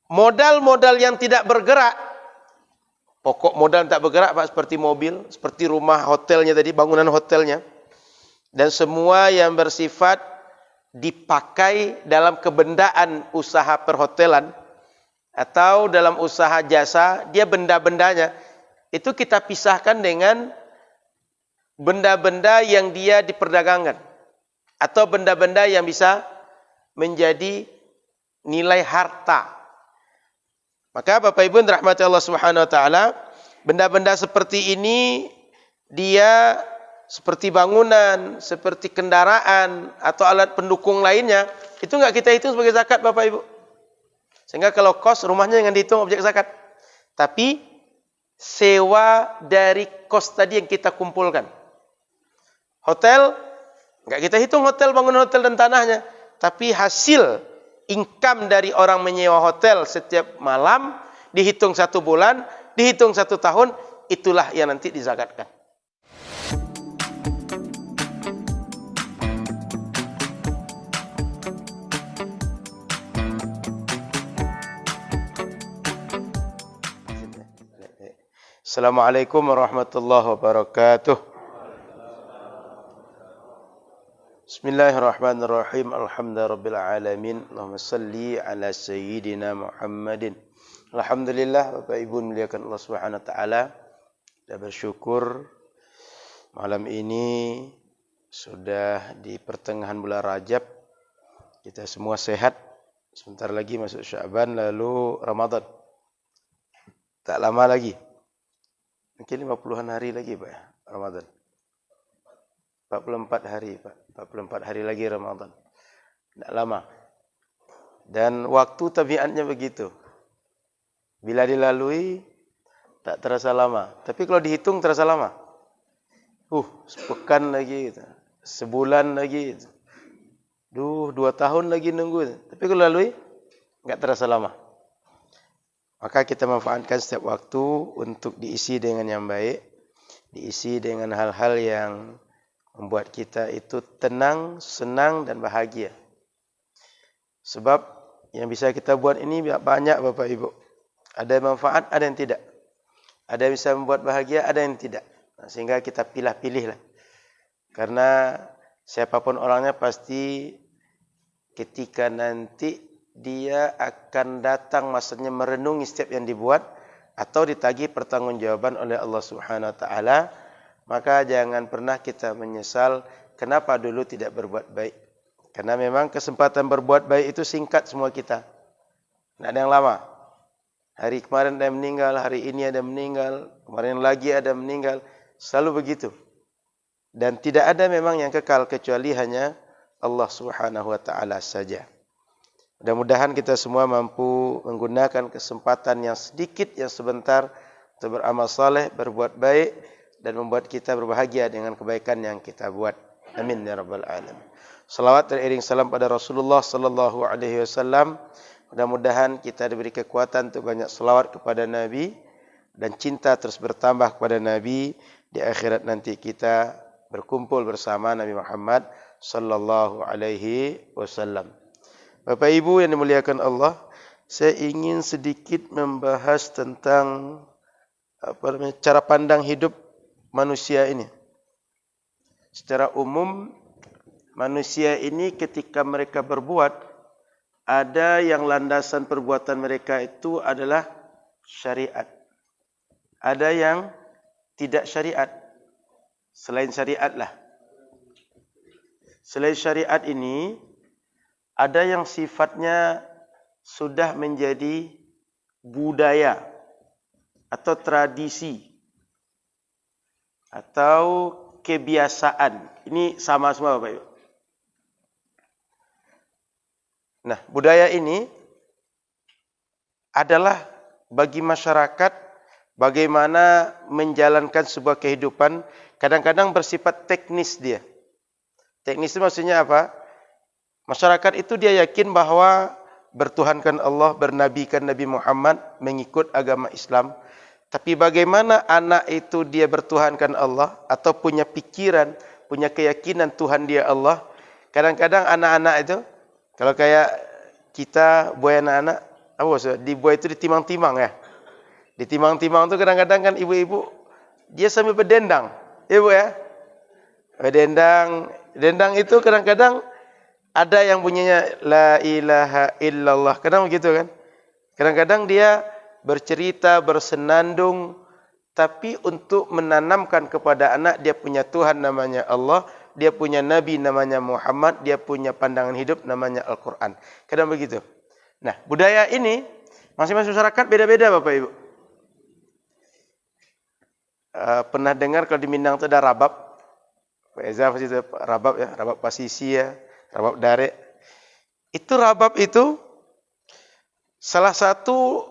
modal-modal yang tidak bergerak, pokok modal tak bergerak Pak, seperti mobil, seperti rumah hotelnya tadi, bangunan hotelnya, dan semua yang bersifat dipakai dalam kebendaan usaha perhotelan atau dalam usaha jasa, dia benda-bendanya itu kita pisahkan dengan benda-benda yang dia diperdagangkan atau benda-benda yang bisa menjadi nilai harta. Maka Bapak Ibu yang dirahmati Allah Subhanahu wa taala, benda-benda seperti ini dia seperti bangunan, seperti kendaraan atau alat pendukung lainnya, itu enggak kita hitung sebagai zakat Bapak Ibu. Sehingga kalau kos rumahnya jangan dihitung objek zakat. Tapi sewa dari kos tadi yang kita kumpulkan. Hotel enggak kita hitung hotel, bangunan hotel dan tanahnya, tapi hasil income dari orang menyewa hotel setiap malam, dihitung 1 bulan, dihitung 1 tahun, itulah yang nanti dizakatkan. Assalamualaikum warahmatullahi wabarakatuh. Bismillahirrahmanirrahim. Alhamdulillahirabbil alamin. Allahumma salli ala sayyidina Muhammadin. Alhamdulillah Bapak Ibu muliakan Allah Subhanahu wa taala. Kita bersyukur malam ini sudah di pertengahan bulan Rajab. Kita semua sehat. Sebentar lagi masuk Sya'ban lalu Ramadan. Tak lama lagi. Mungkin 50-an hari lagi Pak Ramadan. 44 hari Pak. 44 hari lagi Ramadan. Tidak lama. Dan waktu tabiatnya begitu. Bila dilalui tak terasa lama. Tapi kalau dihitung terasa lama. Sepekan lagi gitu. Sebulan lagi gitu. 2 tahun lagi nunggu. Tapi kalau lalui enggak terasa lama. Maka kita manfaatkan setiap waktu untuk diisi dengan yang baik, diisi dengan hal-hal yang membuat kita itu tenang, senang dan bahagia. Sebab yang bisa kita buat ini banyak Bapak Ibu. Ada yang manfaat, ada yang tidak. Ada yang bisa membuat bahagia, ada yang tidak. Sehingga kita pilih-pilih lah. Karena siapapun orangnya pasti ketika nanti dia akan datang masanya merenungi setiap yang dibuat atau ditagih pertanggungjawaban oleh Allah Subhanahu wa taala, maka jangan pernah kita menyesal kenapa dulu tidak berbuat baik. Karena memang kesempatan berbuat baik itu singkat semua kita. Tidak ada yang lama. Hari kemarin ada yang meninggal, hari ini ada yang meninggal, kemarin lagi ada yang meninggal, selalu begitu. Dan tidak ada memang yang kekal kecuali hanya Allah Subhanahu wa taala saja. Mudah-mudahan kita semua mampu menggunakan kesempatan yang sedikit, yang sebentar untuk beramal saleh, berbuat baik dan membuat kita berbahagia dengan kebaikan yang kita buat. Amin ya rabbal alamin. Salawat teriring salam pada Rasulullah sallallahu alaihi wasallam. Mudah-mudahan kita diberi kekuatan untuk banyak selawat kepada Nabi dan cinta terus bertambah kepada Nabi. Di akhirat nanti kita berkumpul bersama Nabi Muhammad sallallahu alaihi wasallam. Bapak Ibu yang dimuliakan Allah, saya ingin sedikit membahas tentang cara pandang hidup manusia ini. Secara umum, manusia ini ketika mereka berbuat, ada yang landasan perbuatan mereka itu adalah syariat. Ada yang tidak syariat. Selain syariat lah. Selain syariat ini, ada yang sifatnya sudah menjadi budaya atau tradisi atau kebiasaan. Ini sama semua Bapak Ibu. Nah, budaya ini adalah bagi masyarakat bagaimana menjalankan sebuah kehidupan, kadang-kadang bersifat teknis dia. Teknis itu maksudnya apa? Masyarakat itu dia yakin bahwa bertuhankan Allah, bernabikan Nabi Muhammad, mengikut agama Islam. Tapi bagaimana anak itu dia bertuhankan Allah atau punya pikiran, punya keyakinan Tuhan dia Allah. Kadang-kadang anak-anak itu, kalau kayak kita buat anak-anak, Apa maksud? Dibuat itu ditimang-timang ya. Ditimang-timang itu kadang-kadang kan ibu-ibu dia sambil berdendang. Ibu ya. Berdendang. Dendang itu kadang-kadang ada yang bunyinya la ilaha illallah. Kadang begitu kan? Kadang-kadang dia bercerita, bersenandung, tapi untuk menanamkan kepada anak dia punya Tuhan namanya Allah, dia punya Nabi namanya Muhammad, dia punya pandangan hidup namanya Al-Quran. Kadang begitu. Nah, budaya ini masing-masing masyarakat beda-beda Bapak Ibu. Pernah dengar kalau di Minang itu ada rabab? Pak Eza pasti itu rabab ya, rabab pasisi ya, rabab darek. Itu rabab itu salah satu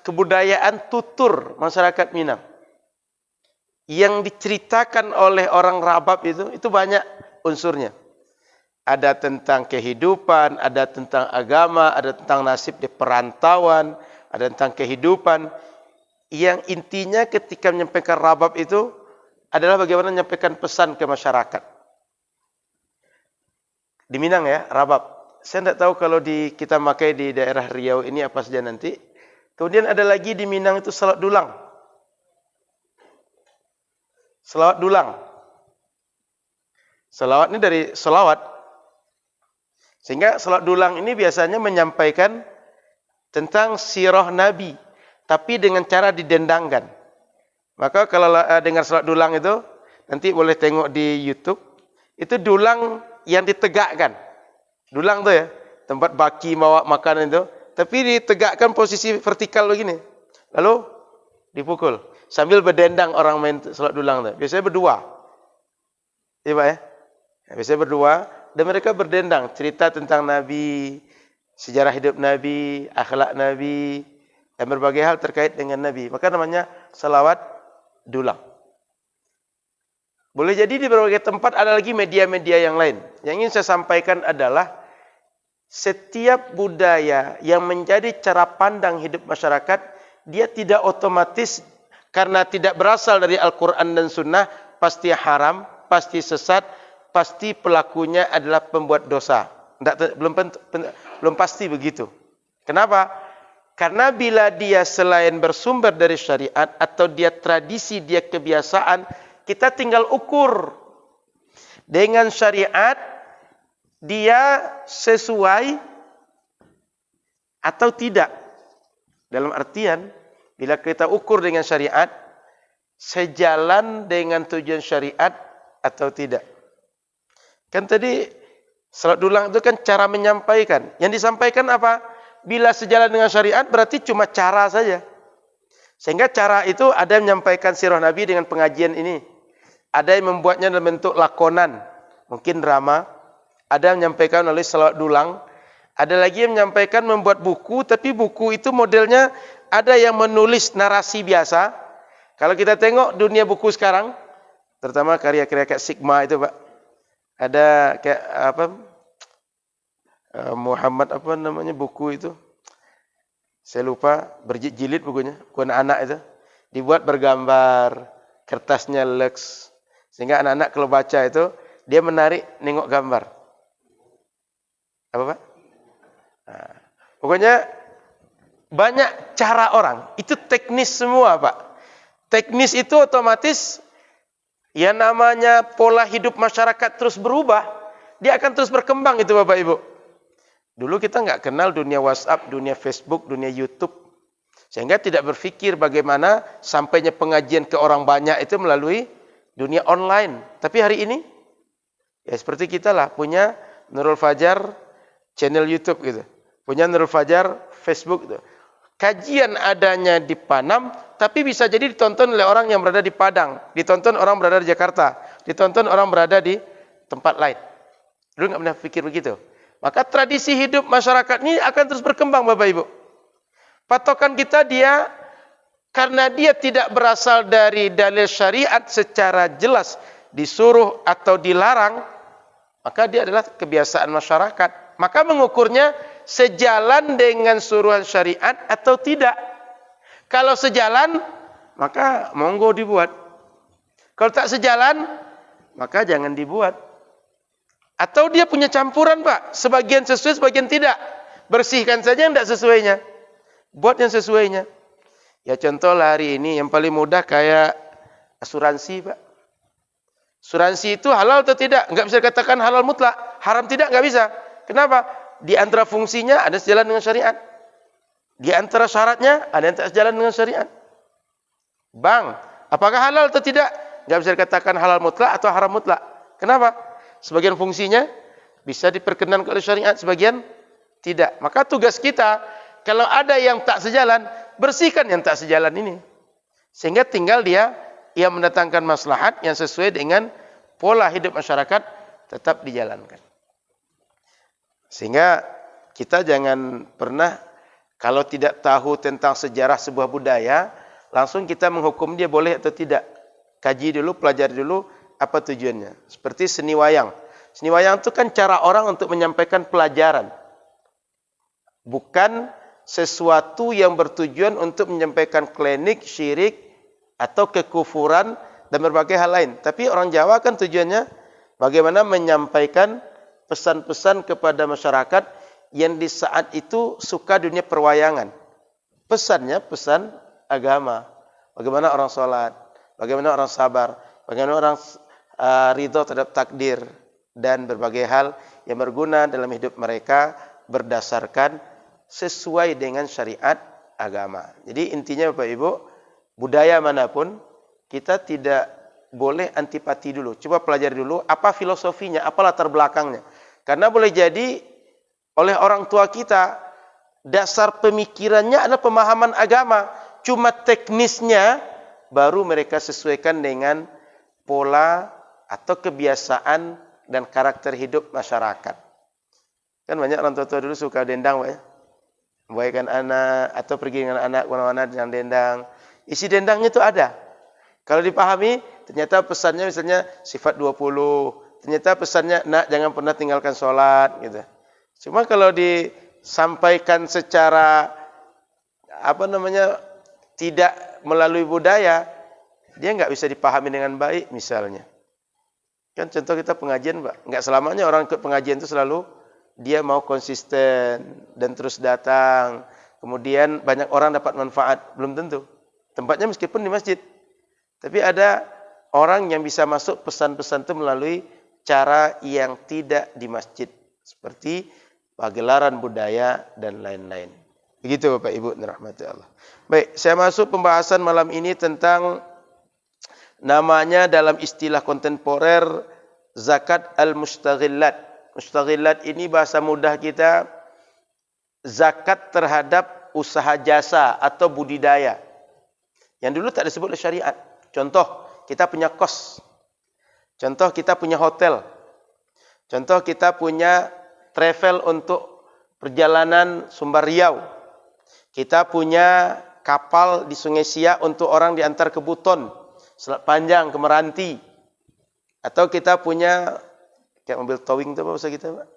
kebudayaan tutur masyarakat Minang. Yang diceritakan oleh orang rabab itu banyak unsurnya. Ada tentang kehidupan, ada tentang agama, ada tentang nasib di perantauan, ada tentang kehidupan. Yang intinya ketika menyampaikan rabab itu adalah bagaimana menyampaikan pesan ke masyarakat. Di Minang ya, rabab. Saya tidak tahu kalau kita pakai di daerah Riau ini apa saja nanti. Kemudian ada lagi di Minang itu salawat dulang. Salawat dulang. Salawat ini dari salawat. Sehingga salawat dulang ini biasanya menyampaikan tentang sirah Nabi. Tapi dengan cara didendangkan. Maka kalau dengar salawat dulang itu, nanti boleh tengok di YouTube. Itu dulang yang ditegakkan. Dulang itu ya, tempat baki bawa makanan itu. Tapi ditegakkan posisi vertikal begini. Lalu dipukul. Sambil berdendang orang main salawat dulang itu. Biasanya berdua. Iya Pak ya? Biasanya berdua. Dan mereka berdendang. Cerita tentang Nabi. Sejarah hidup Nabi. Akhlak Nabi. Dan berbagai hal terkait dengan Nabi. Maka namanya salawat dulang. Boleh jadi di berbagai tempat ada lagi media-media yang lain. Yang ingin saya sampaikan adalah setiap budaya yang menjadi cara pandang hidup masyarakat, dia tidak otomatis karena tidak berasal dari Al-Quran dan Sunnah, pasti haram, pasti sesat, pasti pelakunya adalah pembuat dosa. Belum pasti begitu. Kenapa? Karena bila dia selain bersumber dari syariat atau dia tradisi, dia kebiasaan, kita tinggal ukur dengan syariat dia sesuai atau tidak. Dalam artian, bila kita ukur dengan syariat, sejalan dengan tujuan syariat atau tidak. Kan tadi, salawat dulang itu kan cara menyampaikan. Yang disampaikan apa? Bila sejalan dengan syariat, berarti cuma cara saja. Sehingga cara itu ada yang menyampaikan sirah Nabi dengan pengajian ini. Ada yang membuatnya dalam bentuk lakonan. Mungkin drama. Ada yang menyampaikan oleh salawat dulang. Ada lagi yang menyampaikan membuat buku, tapi buku itu modelnya ada yang menulis narasi biasa. Kalau kita tengok dunia buku sekarang, terutama karya-karya kayak Sigma itu Pak. Ada kayak apa? Muhammad apa namanya buku itu? Saya lupa, berjilid bukunya, buku anak-anak itu. Dibuat bergambar, kertasnya lux. Sehingga anak-anak kalau baca itu, dia menarik nengok gambar. Apa Pak? Nah, pokoknya banyak cara orang. Itu teknis semua Pak. Teknis itu otomatis yang namanya pola hidup masyarakat terus berubah. Dia akan terus berkembang itu Bapak Ibu. Dulu kita nggak kenal dunia WhatsApp, dunia Facebook, dunia YouTube. Sehingga tidak berpikir bagaimana sampainya pengajian ke orang banyak itu melalui dunia online. Tapi hari ini, ya seperti kita lah, punya Nurul Fajar channel YouTube gitu. Punya Nurul Fajar Facebook gitu. Kajian adanya di Panam, tapi bisa jadi ditonton oleh orang yang berada di Padang. Ditonton orang berada di Jakarta. Ditonton orang berada di tempat lain. Dulu nggak pernah pikir begitu. Maka tradisi hidup masyarakat ini akan terus berkembang Bapak Ibu. Patokan kita dia, karena dia tidak berasal dari dalil syariat secara jelas disuruh atau dilarang, maka dia adalah kebiasaan masyarakat. Maka mengukurnya sejalan dengan suruhan syariat atau tidak. Kalau sejalan, maka monggo dibuat. Kalau tak sejalan, maka jangan dibuat. Atau dia punya campuran Pak, sebagian sesuai, sebagian tidak. Bersihkan saja yang tidak sesuainya. Buat yang sesuainya. Ya contohlah hari ini yang paling mudah kayak asuransi, Pak. Asuransi itu halal atau tidak? Enggak bisa dikatakan halal mutlak. Haram tidak, enggak bisa. Kenapa? Di antara fungsinya ada sejalan dengan syariat. Di antara syaratnya ada yang tak sejalan dengan syariat. Bank, apakah halal atau tidak? Enggak bisa dikatakan halal mutlak atau haram mutlak. Kenapa? Sebagian fungsinya bisa diperkenankan oleh syariat, sebagian tidak. Maka tugas kita, kalau ada yang tak sejalan, bersihkan yang tak sejalan ini. Sehingga tinggal dia yang mendatangkan maslahat yang sesuai dengan pola hidup masyarakat tetap dijalankan. Sehingga kita jangan pernah kalau tidak tahu tentang sejarah sebuah budaya, langsung kita menghukum dia boleh atau tidak. Kaji dulu, pelajari dulu apa tujuannya. Seperti seni wayang. Seni wayang itu kan cara orang untuk menyampaikan pelajaran. Bukan sesuatu yang bertujuan untuk menyampaikan klinik, syirik, atau kekufuran, dan berbagai hal lain. Tapi orang Jawa kan tujuannya bagaimana menyampaikan pesan-pesan kepada masyarakat yang di saat itu suka dunia perwayangan. Pesannya pesan agama. Bagaimana orang sholat, bagaimana orang sabar, bagaimana orang ridho terhadap takdir, dan berbagai hal yang berguna dalam hidup mereka berdasarkan sesuai dengan syariat agama. Jadi intinya Bapak Ibu, budaya manapun kita tidak boleh antipati dulu. Coba pelajari dulu apa filosofinya, apa latar belakangnya. Karena boleh jadi oleh orang tua kita dasar pemikirannya adalah pemahaman agama, cuma teknisnya baru mereka sesuaikan dengan pola atau kebiasaan dan karakter hidup masyarakat. Kan banyak orang tua dulu suka dendang, Pak ya. Membawakan anak atau pergi dengan anak kemana-mana dengan dendang. Isi dendangnya itu ada. Kalau dipahami, ternyata pesannya misalnya sifat 20. Ternyata pesannya, nak jangan pernah tinggalkan sholat. Gitu. Cuma kalau disampaikan secara tidak melalui budaya, dia nggak bisa dipahami dengan baik misalnya. Kan contoh kita pengajian, Pak. Nggak selamanya orang ikut pengajian itu selalu dia mau konsisten dan terus datang. Kemudian banyak orang dapat manfaat. Belum tentu. Tempatnya meskipun di masjid. Tapi ada orang yang bisa masuk pesan-pesan itu melalui cara yang tidak di masjid. Seperti pagelaran budaya dan lain-lain. Begitu Bapak Ibu dirahmati Allah. Baik, saya masuk pembahasan malam ini tentang namanya dalam istilah kontemporer zakat al-mustaghillat. Mustaghillat ini bahasa mudah kita zakat terhadap usaha jasa atau budidaya. Yang dulu tak disebut oleh syariat. Contoh, kita punya kos. Contoh, kita punya hotel. Contoh, kita punya travel untuk perjalanan Sumbar Riau. Kita punya kapal di Sungai Siak untuk orang diantar ke Buton, Selat Panjang, ke Meranti. Atau kita punya kayak mobil towing itu apa bahasa kita, Pak?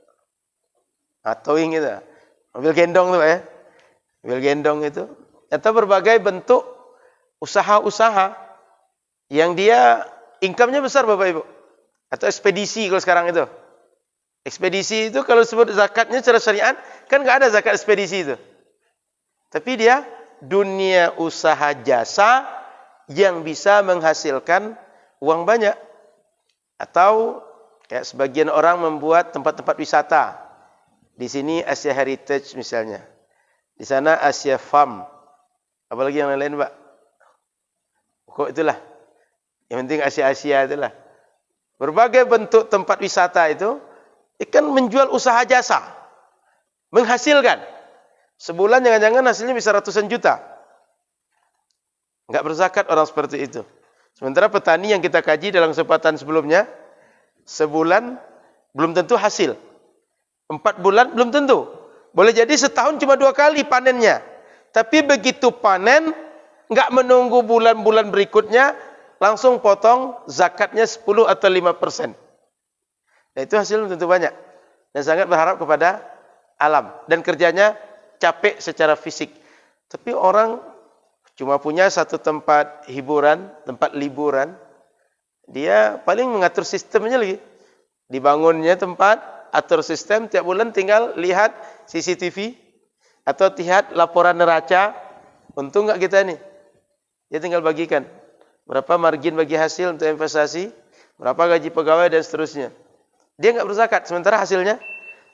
Towing itu. Mobil gendong itu, Pak ya. Mobil gendong itu. Atau berbagai bentuk usaha-usaha yang dia income-nya besar Bapak Ibu. Atau ekspedisi kalau sekarang itu. Ekspedisi itu kalau disebut zakatnya secara syariat, kan enggak ada zakat ekspedisi itu. Tapi dia dunia usaha jasa yang bisa menghasilkan uang banyak. Atau kayak sebagian orang membuat tempat-tempat wisata. Di sini Asia Heritage misalnya. Di sana Asia Farm. Apalagi yang lain-lain, Pak? Kok itulah. Yang penting Asia-Asia itulah. Berbagai bentuk tempat wisata itu ikan menjual usaha jasa. Menghasilkan. Sebulan jangan-jangan hasilnya bisa ratusan juta. Enggak berzakat orang seperti itu. Sementara petani yang kita kaji dalam kesempatan sebelumnya, sebulan belum tentu hasil. 4 bulan belum tentu. Boleh jadi setahun cuma 2 kali panennya. Tapi begitu panen, enggak menunggu bulan-bulan berikutnya, langsung potong zakatnya 10 atau 5%. Nah itu hasil tentu banyak. Dan sangat berharap kepada alam. Dan kerjanya capek secara fisik. Tapi orang cuma punya satu tempat hiburan, tempat liburan. Dia paling mengatur sistemnya lagi. Dibangunnya tempat, atur sistem, tiap bulan tinggal lihat CCTV. atau lihat laporan neraca, untung nggak kita nih? Dia tinggal bagikan. Berapa margin bagi hasil untuk investasi, berapa gaji pegawai dan seterusnya. Dia nggak berzakat, sementara hasilnya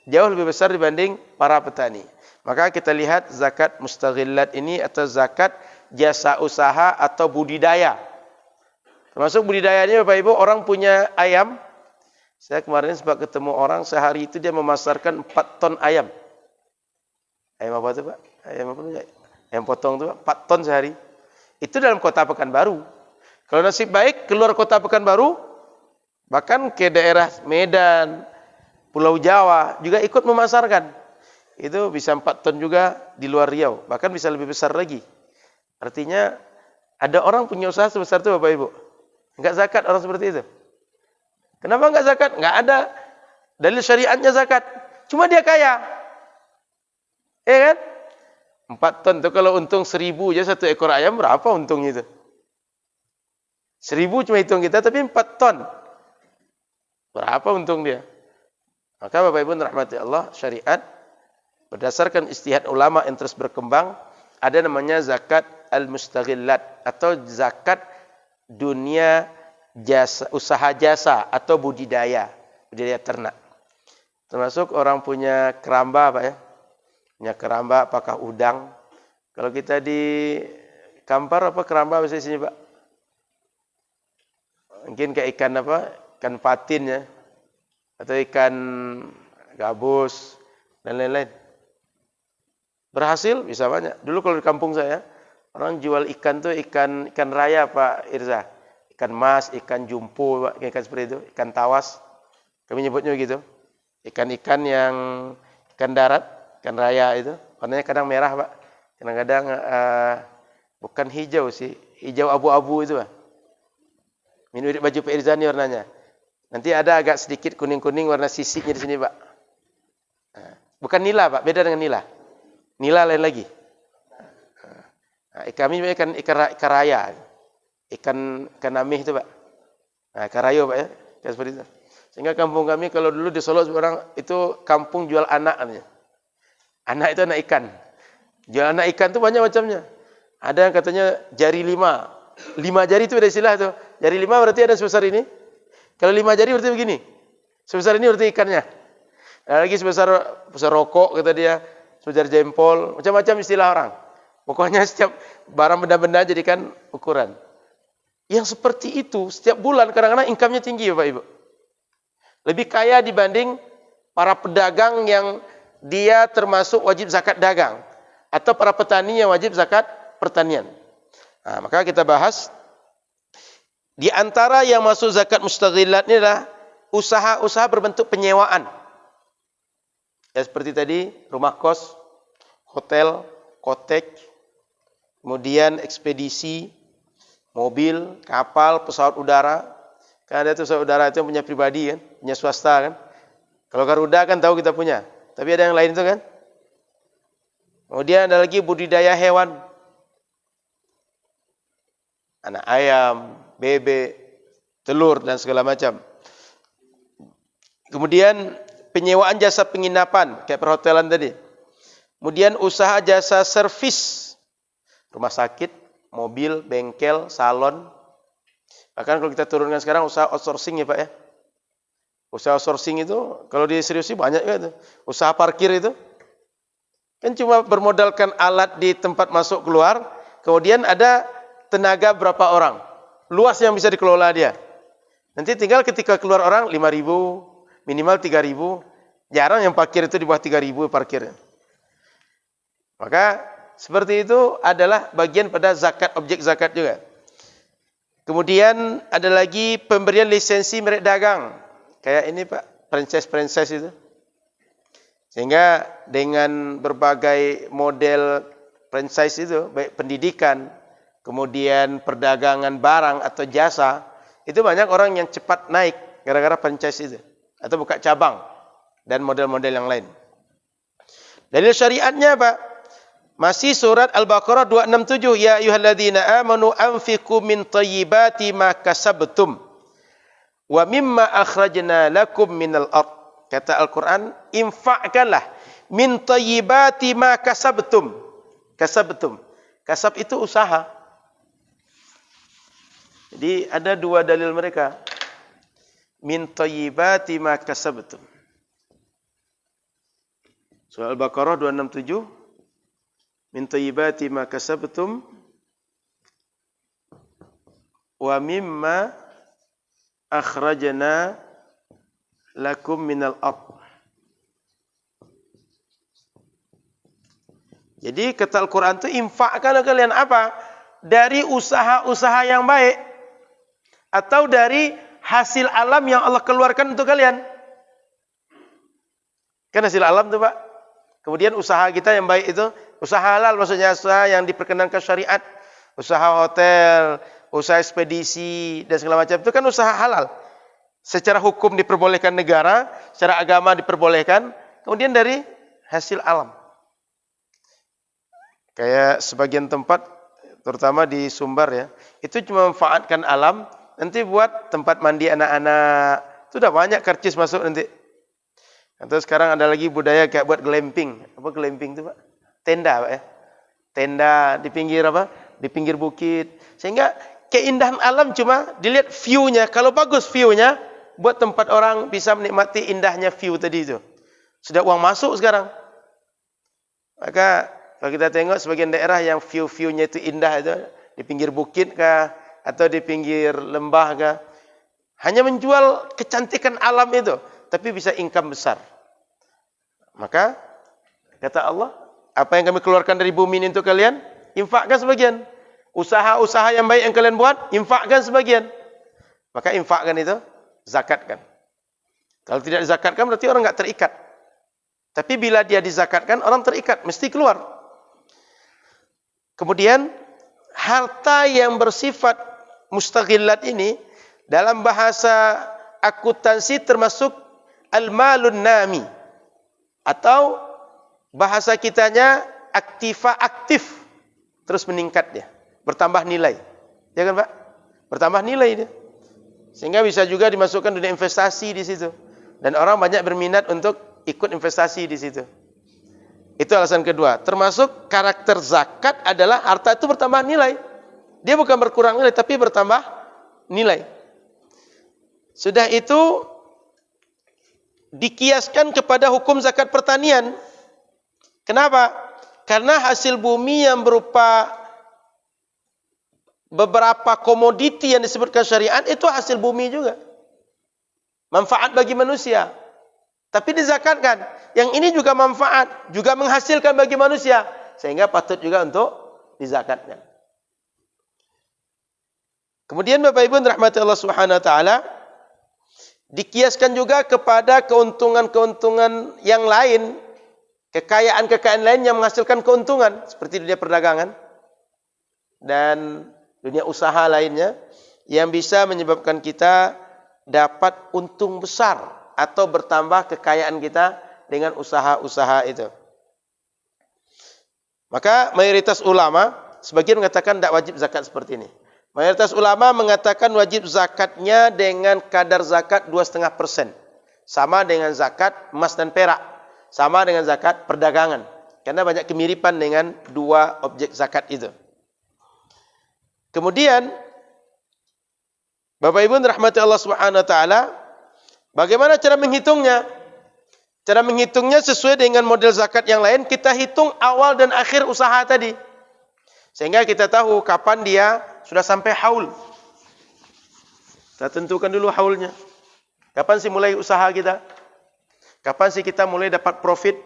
jauh lebih besar dibanding para petani. Maka kita lihat zakat mustaghillat ini atau zakat jasa usaha atau budidaya. Termasuk budidayanya Bapak Ibu, orang punya ayam. Saya kemarin sempat ketemu orang, sehari itu dia memasarkan 4 ton ayam. Ayam apa itu Pak? Ayam apa itu? Ayam potong itu Pak, 4 ton sehari. Itu dalam kota Pekanbaru. Kalau nasib baik keluar kota Pekanbaru, bahkan ke daerah Medan, Pulau Jawa juga ikut memasarkan. Itu bisa 4 ton juga di luar Riau, bahkan bisa lebih besar lagi. Artinya ada orang punya usaha sebesar itu Bapak Ibu. Enggak zakat orang seperti itu. Kenapa enggak zakat? Enggak ada dalil syariatnya zakat. Cuma dia kaya. Kan? 4 ton itu kalau untung 1.000 aja satu ekor ayam, berapa untungnya itu? 1.000 cuma hitung kita, tapi 4 ton. Berapa untung dia? Maka Bapak Ibu rahmati Allah, syariat berdasarkan ijtihad ulama yang terus berkembang, ada namanya zakat al-mustaghillat atau zakat dunia jasa, usaha jasa atau budidaya ternak. Termasuk orang punya keramba Pak ya. Punya keramba apakah udang? Kalau kita di Kampar apa keramba bahasa sini Pak? Mungkin kayak ikan apa? Ikan patin ya. Atau ikan gabus dan lain-lain. Berhasil bisa banyak. Dulu kalau di kampung saya, orang jual ikan tuh ikan raya Pak Irza. Ikan mas, ikan jumpo, Pak, ikan seperti itu, ikan tawas. Kami nyebutnya begitu. Ikan-ikan yang ikan darat, ikan raya itu, warnanya kadang merah, Pak. Kadang-kadang bukan hijau sih, hijau abu-abu itu, Pak. Mirip baju Pak Irza ini warnanya. Nanti ada agak sedikit kuning-kuning warna sisiknya di sini, Pak. Bukan nila, Pak, beda dengan nila. Nila lain lagi. Kami ikan raya. Ikan amih itu Pak. Ikan rayo Pak ya. Kayak seperti itu. Sehingga kampung kami kalau dulu di Solo orang itu kampung jual anak namanya. Anak itu anak ikan. Jual anak ikan itu banyak macamnya. Ada yang katanya jari 5. 5 jari itu ada istilah tuh. Jari 5 berarti ada sebesar ini. Kalau 5 jari berarti begini. Sebesar ini berarti ikannya. Ada lagi sebesar rokok kata dia. Sebesar jempol, macam-macam istilah orang. Pokoknya setiap barang benda-benda jadikan ukuran. Yang seperti itu, setiap bulan kadang-kadang income-nya tinggi Bapak Ibu. Lebih kaya dibanding para pedagang yang dia termasuk wajib zakat dagang. Atau para petani yang wajib zakat pertanian. Maka kita bahas. Di antara yang masuk zakat mustaghillat ini adalah usaha-usaha berbentuk penyewaan. Ya seperti tadi, rumah kos, hotel, kotek, kemudian ekspedisi, mobil, kapal, pesawat udara. Kan ada tuh pesawat udara itu yang punya pribadi kan, punya swasta kan. Kalau Garuda kan tahu kita punya, tapi ada yang lain itu kan. Kemudian ada lagi budidaya hewan. Anak ayam, bebek, telur dan segala macam. Kemudian penyewaan jasa penginapan, kayak perhotelan tadi. Kemudian usaha jasa servis, rumah sakit, mobil, bengkel, salon. Bahkan kalau kita turunkan sekarang usaha outsourcing ya Pak ya. Usaha outsourcing itu, kalau diseriusi banyak kan. Usaha parkir itu, kan cuma bermodalkan alat di tempat masuk keluar, kemudian ada tenaga berapa orang. Luas yang bisa dikelola dia. Nanti tinggal ketika keluar orang 5.000, minimal 3.000, jarang yang parkir itu di bawah 3.000 parkirnya. Maka seperti itu adalah bagian pada zakat, objek zakat juga. Kemudian ada lagi pemberian lisensi merek dagang. Kayak ini Pak, franchise itu. Sehingga dengan berbagai model franchise itu, baik pendidikan, kemudian perdagangan barang atau jasa, itu banyak orang yang cepat naik gara-gara franchise itu. Atau buka cabang dan model-model yang lain. Dalil syariatnya Pak, masih surat Al-Baqarah 267, ya ayyuhalladzina amanu anfiqu min thayyibati ma kasabtum wa mimma akhrajna lakum minal ard. Kata Al-Quran, infakkanlah min thayyibati ma kasabtum. Kasabtum. Kasab itu usaha. Jadi ada dua dalil mereka. Min thayyibati ma kasabtum. Surah Al-Baqarah 267. Min thayyibati ma kasabtum wa mimma akhrajna lakum minal ardh. Jadi kata Al-Quran itu infakkan kalian apa? Dari usaha-usaha yang baik. Atau dari hasil alam yang Allah keluarkan untuk kalian. Kan hasil alam itu Pak. Kemudian usaha kita yang baik itu, usaha halal maksudnya usaha yang diperkenankan syariat. Usaha hotel, usaha ekspedisi, dan segala macam. Itu kan usaha halal. Secara hukum diperbolehkan negara, secara agama diperbolehkan. Kemudian dari hasil alam. Kayak sebagian tempat, terutama di Sumbar ya, itu cuma memanfaatkan alam, nanti buat tempat mandi anak-anak. Itu udah banyak karcis masuk nanti. Atau sekarang ada lagi budaya kayak buat glamping. Apa glamping itu Pak? Tenda Pak ya. Tenda di pinggir apa? Di pinggir bukit. Sehingga keindahan alam cuma dilihat view-nya. Kalau bagus view-nya, buat tempat orang bisa menikmati indahnya view tadi itu. Sudah uang masuk sekarang. Maka kalau kita tengok sebagian daerah yang view-view-nya itu indah itu, di pinggir bukit kah, atau di pinggir lembah kah, hanya menjual kecantikan alam itu, tapi bisa income besar. Maka, kata Allah, apa yang kami keluarkan dari bumi ini untuk kalian, infakkan sebagian. Usaha-usaha yang baik yang kalian buat, infakkan sebagian. Maka infakkan itu, zakatkan. Kalau tidak dizakatkan, berarti orang enggak terikat. Tapi bila dia dizakatkan, orang terikat, mesti keluar. Kemudian harta yang bersifat mustaghillat ini dalam bahasa akuntansi termasuk al-malun nami atau bahasa kitanya aktif terus meningkat dia, bertambah nilai. Ya kan Pak? Bertambah nilai dia. Sehingga bisa juga dimasukkan dunia investasi di situ. Dan orang banyak berminat untuk ikut investasi di situ. Itu alasan kedua. Termasuk karakter zakat adalah harta itu bertambah nilai. Dia bukan berkurang nilai, tapi bertambah nilai. Sudah itu dikiaskan kepada hukum zakat pertanian. Kenapa? Karena hasil bumi yang berupa beberapa komoditi yang disebutkan syariat itu hasil bumi juga. Manfaat bagi manusia. Tapi dizakatkan. Yang ini juga manfaat, juga menghasilkan bagi manusia. Sehingga patut juga untuk dizakatkan. Kemudian Bapak Ibu rahmati Allah Subhanahu wa taala, dikiaskan juga kepada keuntungan-keuntungan yang lain, kekayaan-kekayaan lain yang menghasilkan keuntungan seperti dunia perdagangan dan dunia usaha lainnya yang bisa menyebabkan kita dapat untung besar atau bertambah kekayaan kita dengan usaha-usaha itu. Maka mayoritas ulama sebagian mengatakan tidak wajib zakat seperti ini. Mayoritas ulama mengatakan wajib zakatnya dengan kadar zakat 2,5%. Sama dengan zakat emas dan perak. Sama dengan zakat perdagangan. Karena banyak kemiripan dengan dua objek zakat itu. Kemudian Bapak Ibu rahmati Allah Subhanahu wa taala, bagaimana cara menghitungnya? Cara menghitungnya sesuai dengan model zakat yang lain, kita hitung awal dan akhir usaha tadi. Sehingga kita tahu kapan dia sudah sampai haul. Kita tentukan dulu haulnya. Kapan sih mulai usaha kita? Kapan sih kita mulai dapat profit?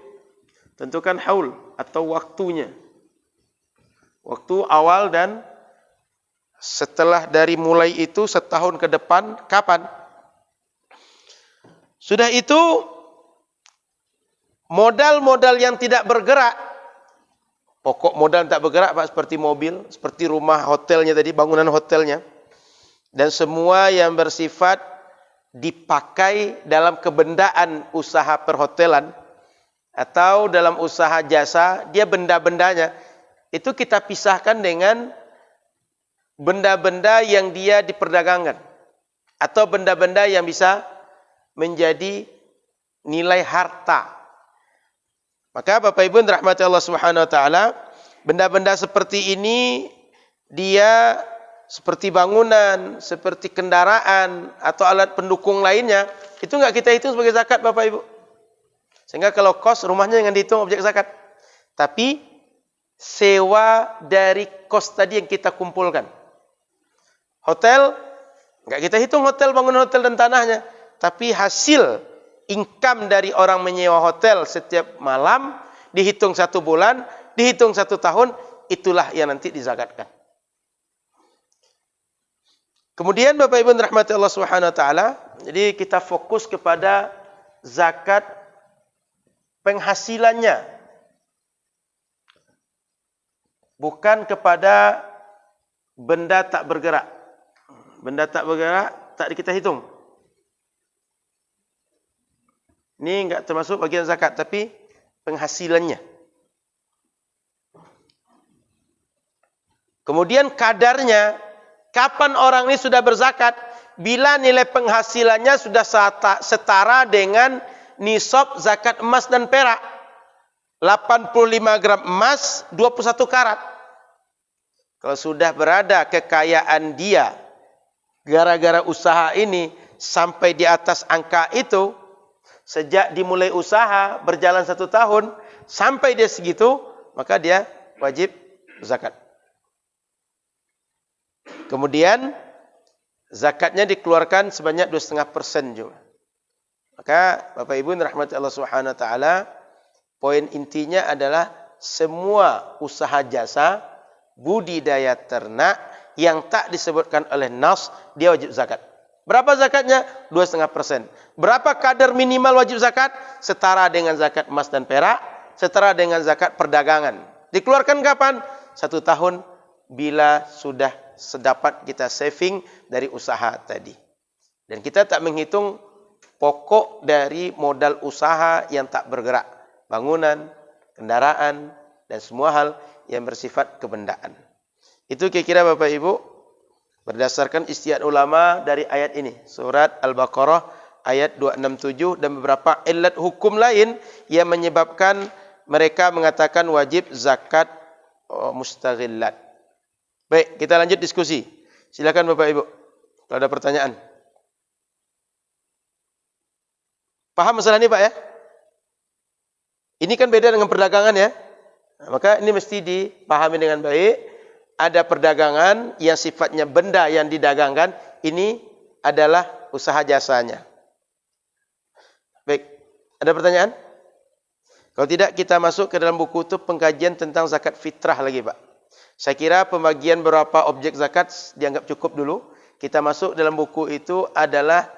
Tentukan haul atau waktunya. Waktu awal dan setelah dari mulai itu setahun ke depan, kapan? Sudah itu modal-modal yang tidak bergerak, pokok modal tak bergerak Pak, seperti mobil, seperti rumah hotelnya tadi, bangunan hotelnya, dan semua yang bersifat dipakai dalam kebendaan usaha perhotelan atau dalam usaha jasa, dia benda-bendanya itu kita pisahkan dengan benda-benda yang dia diperdagangkan atau benda-benda yang bisa menjadi nilai harta. Maka Bapak Ibu yang dirahmati Allah Subhanahu wa taala, benda-benda seperti ini dia seperti bangunan, seperti kendaraan atau alat pendukung lainnya, itu enggak kita hitung sebagai zakat Bapak Ibu. Sehingga kalau kos rumahnya jangan dihitung objek zakat. Tapi sewa dari kos tadi yang kita kumpulkan. Hotel enggak kita hitung hotel, bangunan hotel dan tanahnya, tapi hasil income dari orang menyewa hotel setiap malam dihitung 1 bulan, dihitung 1 tahun, itulah yang nanti dizakatkan. Kemudian Bapak Ibu rahmati Allah Subhanahu wa taala, jadi kita fokus kepada zakat penghasilannya, bukan kepada benda tak bergerak. Benda tak bergerak tak kita hitung. Ini enggak termasuk bagian zakat, tapi penghasilannya. Kemudian kadarnya, kapan orang ini sudah berzakat? Bila nilai penghasilannya sudah setara dengan nisab zakat emas dan perak. 85 gram emas, 21 karat. Kalau sudah berada kekayaan dia, gara-gara usaha ini, sampai di atas angka itu, sejak dimulai usaha, berjalan 1 tahun, sampai dia segitu, maka dia wajib zakat. Kemudian, zakatnya dikeluarkan sebanyak 2,5% juga. Maka, Bapak Ibu rahmati Allah Subhanahu wa taala, poin intinya adalah semua usaha jasa, budidaya ternak, yang tak disebutkan oleh nas, dia wajib zakat. Berapa zakatnya? 2,5%. Berapa kadar minimal wajib zakat? Setara dengan zakat emas dan perak, setara dengan zakat perdagangan. Dikeluarkan kapan? 1 tahun bila sudah sedapat kita saving dari usaha tadi. Dan kita tak menghitung pokok dari modal usaha yang tak bergerak. Bangunan, kendaraan, dan semua hal yang bersifat kebendaan. Itu kira-kira Bapak Ibu, berdasarkan ijtihad ulama dari ayat ini, surat Al-Baqarah ayat 267 dan beberapa illat hukum lain yang menyebabkan mereka mengatakan wajib zakat mustaghillat. Baik, kita lanjut diskusi. Silakan Bapak Ibu, kalau ada pertanyaan. Paham masalah ini Pak ya? Ini kan beda dengan perdagangan ya. Maka ini mesti dipahami dengan baik. Ada perdagangan yang sifatnya benda yang didagangkan, ini adalah usaha jasanya. Baik, ada pertanyaan? Kalau tidak, kita masuk ke dalam buku itu pengkajian tentang zakat fitrah lagi Pak. Saya kira pembagian beberapa objek zakat dianggap cukup dulu. Kita masuk dalam buku itu adalah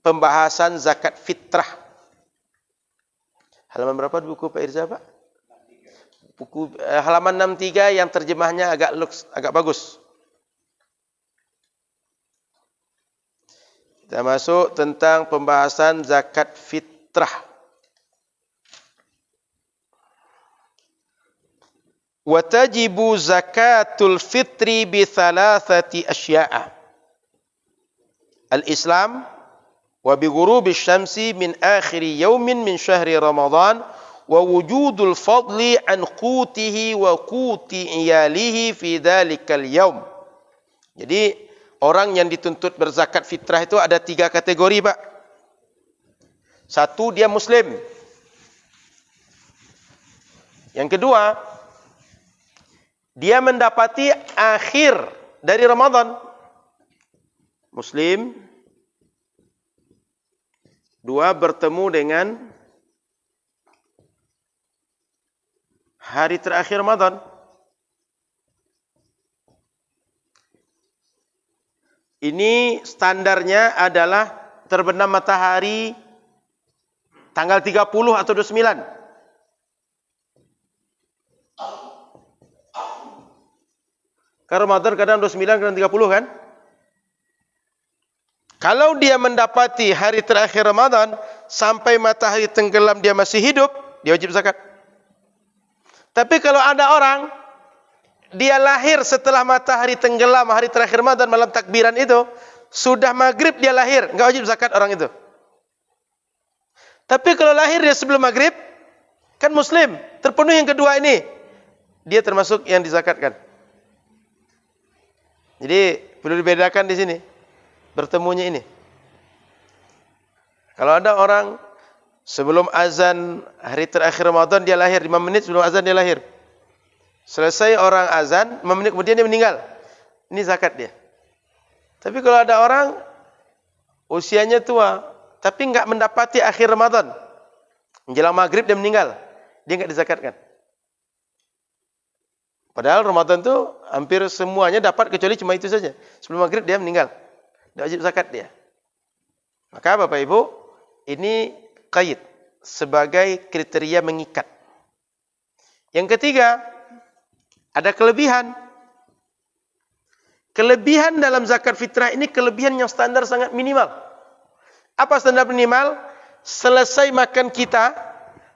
pembahasan zakat fitrah. Halaman berapa di buku Pak Irza Pak? Buku halaman 63 yang terjemahnya agak bagus. Kita masuk tentang pembahasan zakat fitrah. Wa tajibu zakatul fitri bi thalathati asya'a. Al-Islam wa bi ghurubi syamsi min akhiri yaumin min syahri Ramadan wa wujudul fadli an qutihi wa quti iyalihi fi dhalikal yaum. Jadi orang yang dituntut berzakat fitrah itu ada 3 kategori Pak. 1, dia muslim. Yang kedua, dia mendapati akhir dari Ramadan. Muslim. 2, bertemu dengan hari terakhir Ramadan. Ini standarnya adalah terbenam matahari tanggal 30 atau 29. Kan Ramadan kadang 29, kadang 30 kan? Kalau dia mendapati hari terakhir Ramadan sampai matahari tenggelam dia masih hidup, dia wajib zakat. Tapi kalau ada orang, dia lahir setelah matahari tenggelam, hari terakhir Ramadan, malam takbiran itu, sudah maghrib dia lahir, enggak wajib zakat orang itu. Tapi kalau lahir dia sebelum maghrib, Kan muslim, terpenuhi yang kedua ini. Dia termasuk yang dizakatkan. Jadi perlu dibedakan di sini. Bertemunya ini. Kalau ada orang sebelum azan hari terakhir Ramadan dia lahir, 5 menit sebelum azan dia lahir. Selesai orang azan, 5 menit kemudian dia meninggal. Ini zakat dia. Tapi kalau ada orang usianya tua, tapi enggak mendapati akhir Ramadan, menjelang maghrib dia meninggal, dia enggak dizakatkan. Padahal Ramadan itu hampir semuanya dapat kecuali cuma itu saja. Sebelum maghrib dia meninggal, tidak wajib zakat dia. Maka Bapak Ibu, ini qaid sebagai kriteria mengikat. Yang ketiga, ada kelebihan. Kelebihan dalam zakat fitrah ini kelebihan yang standar sangat minimal. Apa standar minimal? Selesai makan kita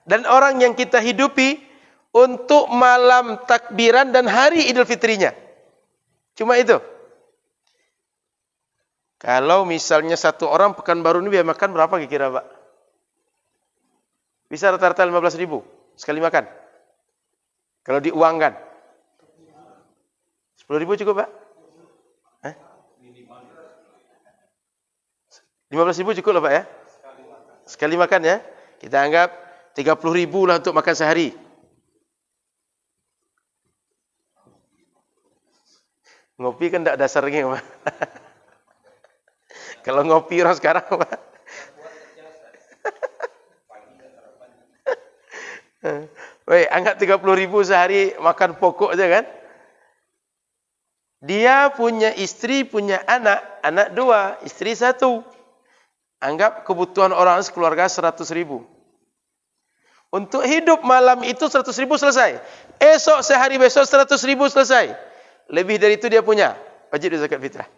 dan orang yang kita hidupi untuk malam takbiran dan hari Idul Fitrinya. Cuma itu. Kalau misalnya satu orang Pekanbaru ini biaya makan berapa kira-kira, Pak? Bisa rata-rata 15.000 sekali makan. Kalau diuangkan. 10.000 cukup, Pak? 15.000 cukup lah Pak ya? Sekali makan ya. Kita anggap 30.000 lah untuk makan sehari. Ngopi kan tak dasarnya Pak. Kalau ngopi orang sekarang Pak. Woi, anggap 30.000 sehari makan pokok aja kan? Dia punya istri, punya anak 2, istri 1. Anggap kebutuhan orang sekeluarga 100.000. Untuk hidup malam itu 100.000 selesai. Esok sehari besok 100.000 selesai. Lebih dari itu dia punya, wajib zakat fitrah.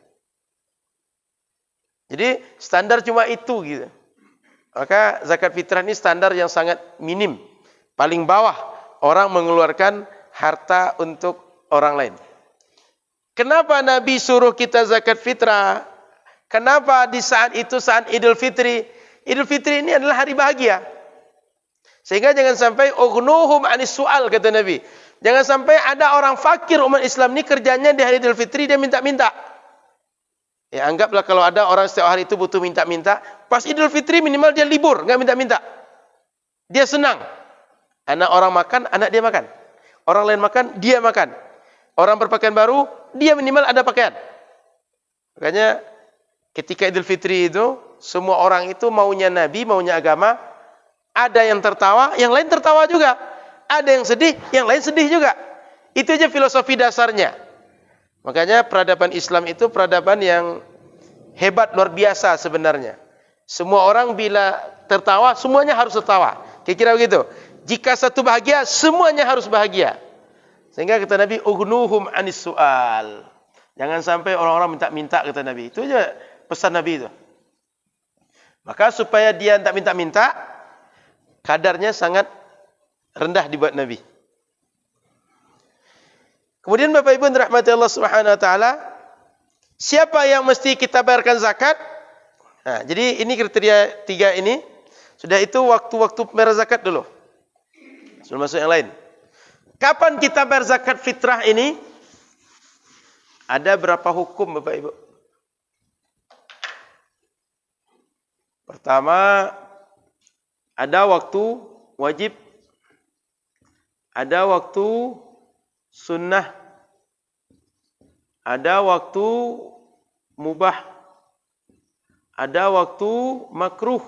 Jadi standar cuma itu gitu. Maka zakat fitrah ini standar yang sangat minim. Paling bawah orang mengeluarkan harta untuk orang lain. Kenapa Nabi suruh kita zakat fitrah? Kenapa di saat itu saat Idul Fitri? Idul Fitri ini adalah hari bahagia. Sehingga jangan sampai ughnuhum anis su'al kata Nabi. Jangan sampai ada orang fakir umat Islam ini kerjanya di hari Idul Fitri dia minta-minta. Ya anggaplah kalau ada orang setiap hari itu butuh minta-minta, pas Idul Fitri minimal dia libur, enggak minta-minta. Dia senang. Anak orang makan, anak dia makan. Orang lain makan, dia makan. Orang berpakaian baru, dia minimal ada pakaian. Makanya ketika Idul Fitri itu, semua orang itu maunya Nabi, maunya agama. Ada yang tertawa, yang lain tertawa juga. Ada yang sedih, yang lain sedih juga. Itu aja filosofi dasarnya. Makanya peradaban Islam itu peradaban yang hebat, luar biasa sebenarnya. Semua orang bila tertawa, semuanya harus tertawa. Kira-kira begitu. Jika satu bahagia, semuanya harus bahagia. Sehingga kata Nabi, ughnuhum anis su'al. Jangan sampai orang-orang minta-minta kata Nabi. Itu aja pesan Nabi itu. Maka supaya dia tak minta-minta, kadarnya sangat rendah dibuat Nabi. Kemudian Bapak Ibu rahmati Allah Subhanahu wa taala, siapa yang mesti kita bayarkan zakat? Nah, jadi ini kriteria 3 ini. Sudah itu waktu-waktu bayar zakat dulu. Sebelum masuk yang lain. Kapan kita bayar zakat fitrah ini? Ada berapa hukum Bapak Ibu? Pertama, ada waktu wajib, ada waktu sunnah, ada waktu mubah, ada waktu makruh,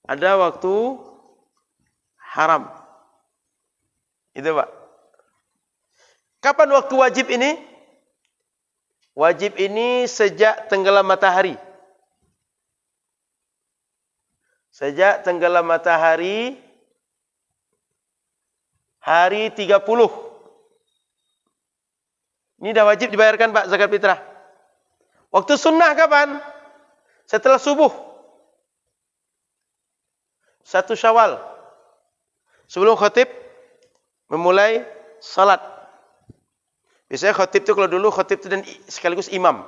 ada waktu haram. Itu Pak. Kapan waktu wajib ini? Wajib ini sejak tenggelam matahari. Sejak tenggelam matahari hari 30. Ini dah wajib dibayarkan Pak zakat fitrah. Waktu sunnah kapan? Setelah subuh. 1 Syawal. Sebelum khatib memulai salat. Biasanya khatib itu kalau dulu khatib itu dan sekaligus imam.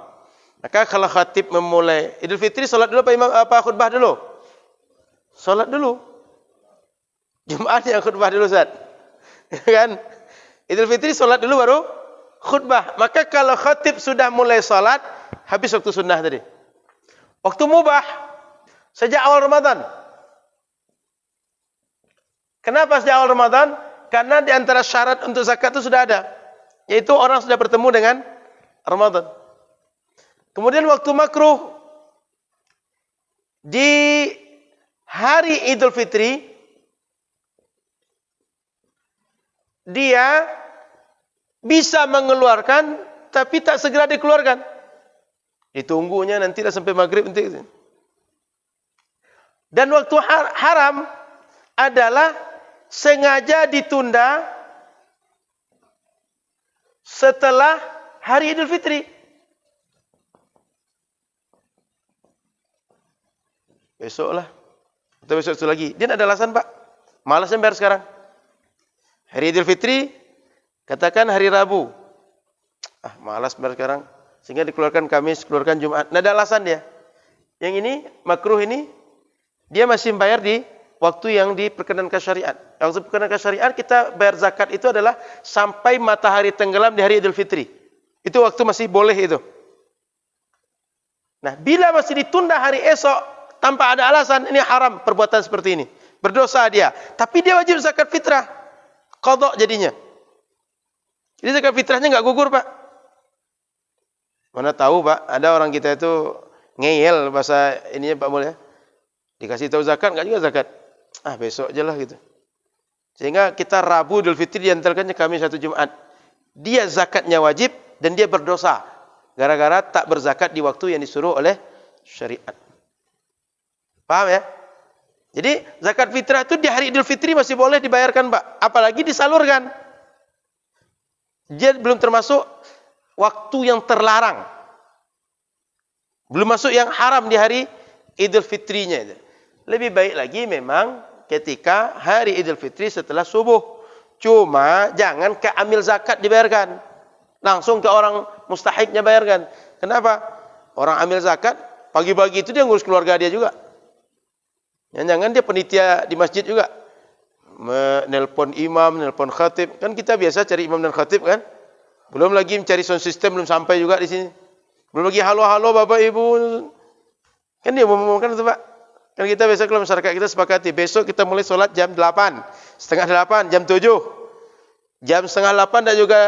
Maka kalau khatib memulai Idul Fitri salat dulu apa imam apa khutbah dulu? Salat dulu. Jumat yang khutbah dulu Ustaz. Kan? Idul Fitri salat dulu baru khutbah. Maka kalau khatib sudah mulai salat, habis waktu sunnah tadi. Waktu mubah sejak awal Ramadan. Kenapa sejak awal Ramadan? Karena di antara syarat untuk zakat itu sudah ada, yaitu orang sudah bertemu dengan Ramadan. Kemudian waktu makruh di hari Idul Fitri, dia bisa mengeluarkan tapi tak segera dikeluarkan. Ditunggunya nanti dah sampai maghrib nanti. Dan waktu haram adalah sengaja ditunda setelah hari Idul Fitri. Besoklah. Atau besok itu lagi. Dia ada alasan, Pak. Malasnya bayar sekarang. Hari Idul Fitri, katakan hari Rabu. Malas bayar sekarang. Sehingga dikeluarkan Kamis, keluarkan Jumat. Nah, ada alasan dia. Yang ini, makruh ini, dia masih bayar di waktu yang diperkenankan syariat. Waktu diperkenankan syariat, kita bayar zakat itu adalah sampai matahari tenggelam di hari Idul Fitri. Itu waktu masih boleh itu. Nah, bila masih ditunda hari esok, tanpa ada alasan, ini haram perbuatan seperti ini. Berdosa dia. Tapi dia wajib zakat fitrah. Qadha jadinya. Jadi zakat fitrahnya enggak gugur, Pak. Mana tahu, Pak, ada orang kita itu ngeyel bahasa ininya Pak Mulya. Dikasih tahu zakat enggak juga zakat. Besok aja lah gitu. Sehingga kita Rabu Idul Fitri diantarkannya Kamis atau Jumat. Dia zakatnya wajib dan dia berdosa gara-gara tak berzakat di waktu yang disuruh oleh syariat. Paham ya? Jadi zakat fitrah itu di hari Idul Fitri masih boleh dibayarkan, Pak. Apalagi disalurkan. Dia belum termasuk waktu yang terlarang. Belum masuk yang haram di hari Idul Fitrinya itu. Lebih baik lagi memang ketika hari Idul Fitri setelah subuh. Cuma jangan ke amil zakat dibayarkan. Langsung ke orang mustahiknya bayarkan. Kenapa? Orang amil zakat pagi-pagi itu dia ngurus keluarga dia juga. Jangan dia penitia di masjid juga. Menelpon imam, menelpon khatib. Kan kita biasa cari imam dan khatib kan. Belum lagi mencari sound system, belum sampai juga di sini. Belum lagi halo-halo Bapak Ibu. Kan dia mengumumkan itu, Pak. Kan kita biasa kalau masyarakat kita sepakati. Besok kita mulai sholat jam 8. Setengah 8, jam 7. Jam setengah 8 dah juga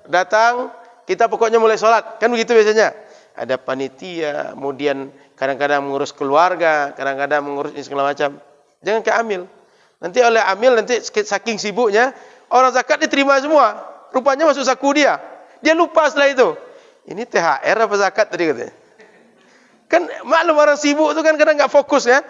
datang. Kita pokoknya mulai sholat. Kan begitu biasanya. Ada panitia, kemudian kadang-kadang mengurus keluarga, kadang-kadang mengurus ini segala macam. Jangan ke amil. Nanti oleh amil, nanti saking sibuknya, orang zakat diterima semua. Rupanya masuk saku dia. Dia lupa setelah itu. Ini THR apa zakat tadi katanya. Kan maklum orang sibuk itu kan kadang nggak fokus ya.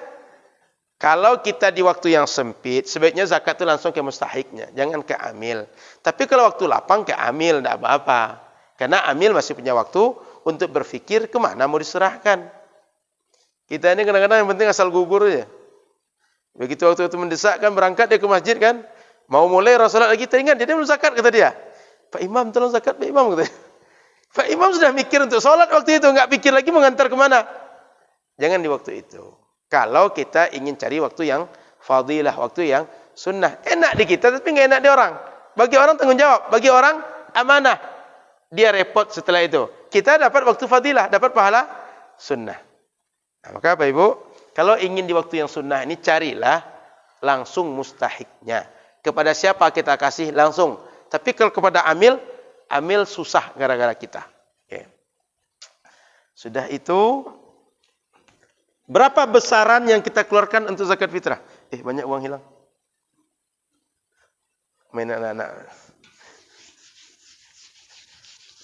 Kalau kita di waktu yang sempit, sebaiknya zakat itu langsung ke mustahiknya. Jangan ke amil. Tapi kalau waktu lapang ke amil, tidak apa-apa. Karena amil masih punya waktu untuk berfikir kemana mau diserahkan. Kita ini kadang-kadang yang penting asal gugur aja. Begitu waktu itu mendesak kan berangkat dia ke masjid kan. Mau mulai Rasulullah lagi teringat dia belum zakat kata dia. Pak Imam tolong zakat Pak Imam kata. Pak Imam sudah mikir untuk sholat waktu itu. Enggak pikir lagi mengantar kemana. Jangan di waktu itu. Kalau kita ingin cari waktu yang fadilah. Waktu yang sunnah. Enak di kita tapi enggak enak di orang. Bagi orang tanggung jawab. Bagi orang amanah. Dia repot setelah itu. Kita dapat waktu fadilah. Dapat pahala sunnah. Nah, maka Bapak Ibu. Kalau ingin di waktu yang sunnah ini carilah langsung mustahiknya. Kepada siapa kita kasih langsung. Tapi kalau kepada amil susah gara-gara kita. Oke. Sudah itu, berapa besaran yang kita keluarkan untuk zakat fitrah? Banyak uang hilang. Main anak-anak.